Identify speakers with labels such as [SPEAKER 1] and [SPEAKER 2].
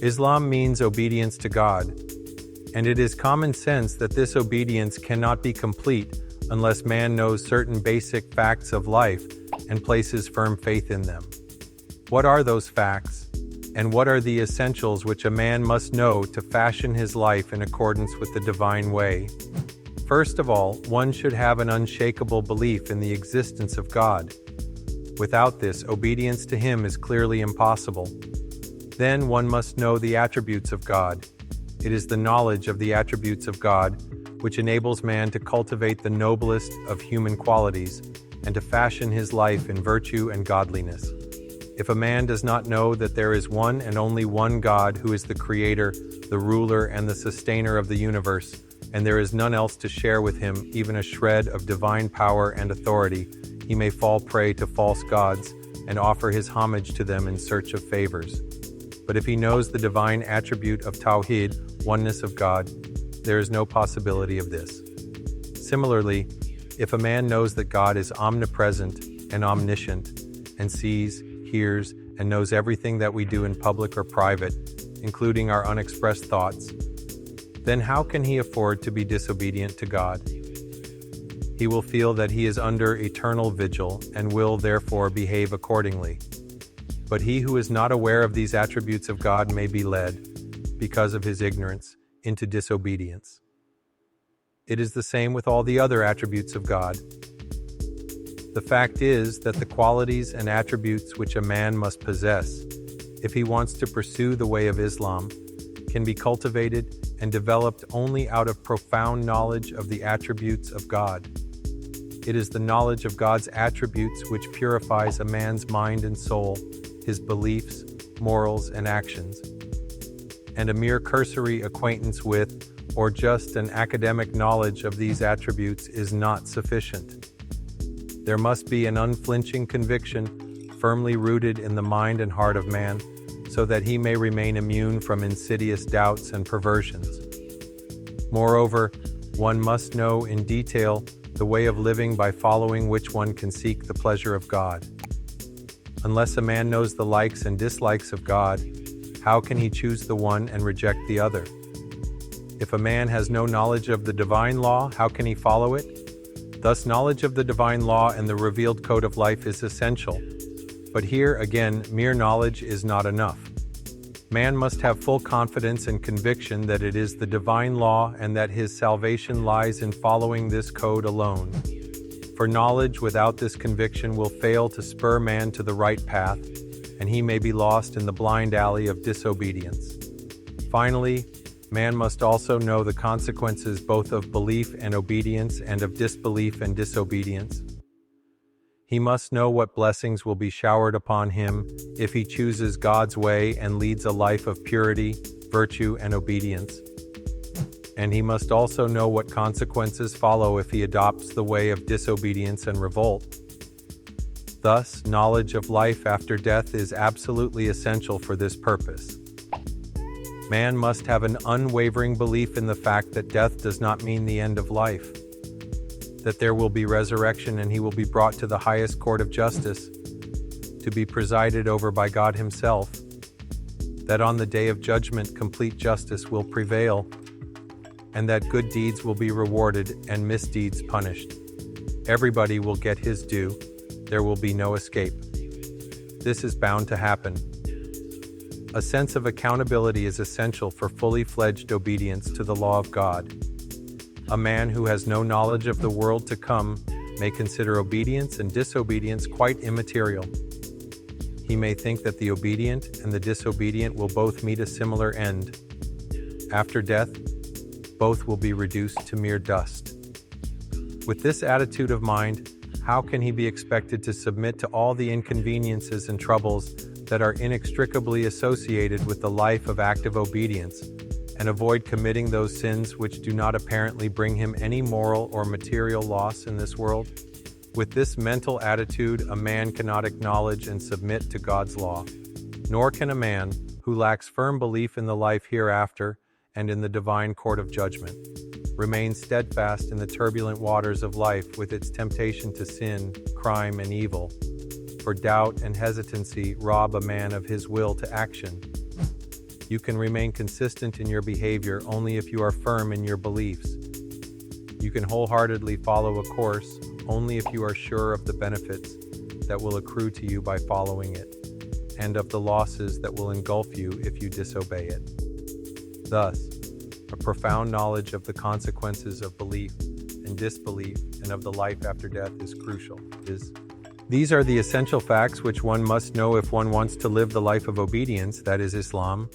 [SPEAKER 1] Islam means obedience to God, and it is common sense that this obedience cannot be complete unless man knows certain basic facts of life and places firm faith in them. What are those facts, and what are the essentials which a man must know to fashion his life in accordance with the divine way? First of all, one should have an unshakable belief in the existence of God. Without this, obedience to Him is clearly impossible. Then one must know the attributes of God. It is the knowledge of the attributes of God which enables man to cultivate the noblest of human qualities and to fashion his life in virtue and godliness. If a man does not know that there is one and only one God who is the Creator, the ruler, and the sustainer of the universe, and there is none else to share with him even a shred of divine power and authority, he may fall prey to false gods and offer his homage to them in search of favors. But if he knows the divine attribute of Tawhid, oneness of God, there is no possibility of this. Similarly, if a man knows that God is omnipresent and omniscient, and sees, hears, and knows everything that we do in public or private, including our unexpressed thoughts, then how can he afford to be disobedient to God? He will feel that he is under eternal vigil and will therefore behave accordingly. But he who is not aware of these attributes of God may be led, because of his ignorance, into disobedience. It is the same with all the other attributes of God. The fact is that the qualities and attributes which a man must possess, if he wants to pursue the way of Islam, can be cultivated and developed only out of profound knowledge of the attributes of God. It is the knowledge of God's attributes which purifies a man's mind and soul, his beliefs, morals, and actions. And a mere cursory acquaintance with, or just an academic knowledge of these attributes is not sufficient. There must be an unflinching conviction, firmly rooted in the mind and heart of man, so that he may remain immune from insidious doubts and perversions. Moreover, one must know in detail the way of living by following which one can seek the pleasure of God. Unless a man knows the likes and dislikes of God, how can he choose the one and reject the other? If a man has no knowledge of the divine law, how can he follow it? Thus, knowledge of the divine law and the revealed code of life is essential. But here, again, mere knowledge is not enough. Man must have full confidence and conviction that it is the divine law and that his salvation lies in following this code alone. For knowledge without this conviction will fail to spur man to the right path, and he may be lost in the blind alley of disobedience. Finally, man must also know the consequences both of belief and obedience and of disbelief and disobedience. He must know what blessings will be showered upon him if he chooses God's way and leads a life of purity, virtue, and obedience. And he must also know what consequences follow if he adopts the way of disobedience and revolt. Thus, knowledge of life after death is absolutely essential for this purpose. Man must have an unwavering belief in the fact that death does not mean the end of life, that there will be resurrection and he will be brought to the highest court of justice, to be presided over by God Himself, that on the day of judgment complete justice will prevail, and that good deeds will be rewarded and misdeeds punished. Everybody will get his due. There will be no escape. This is bound to happen. A sense of accountability is essential for fully fledged obedience to the law of God. A man who has no knowledge of the world to come may consider obedience and disobedience quite immaterial. He may think that the obedient and the disobedient will both meet a similar end. After death, both will be reduced to mere dust. With this attitude of mind, how can he be expected to submit to all the inconveniences and troubles that are inextricably associated with the life of active obedience, and avoid committing those sins which do not apparently bring him any moral or material loss in this world? With this mental attitude, a man cannot acknowledge and submit to God's law. Nor can a man, who lacks firm belief in the life hereafter and in the divine court of judgment, remain steadfast in the turbulent waters of life with its temptation to sin, crime, and evil. For doubt and hesitancy rob a man of his will to action. You can remain consistent in your behavior only if you are firm in your beliefs. You can wholeheartedly follow a course only if you are sure of the benefits that will accrue to you by following it, and of the losses that will engulf you if you disobey it. Thus, a profound knowledge of the consequences of belief and disbelief and of the life after death is crucial. These are the essential facts which one must know if one wants to live the life of obedience, that is Islam.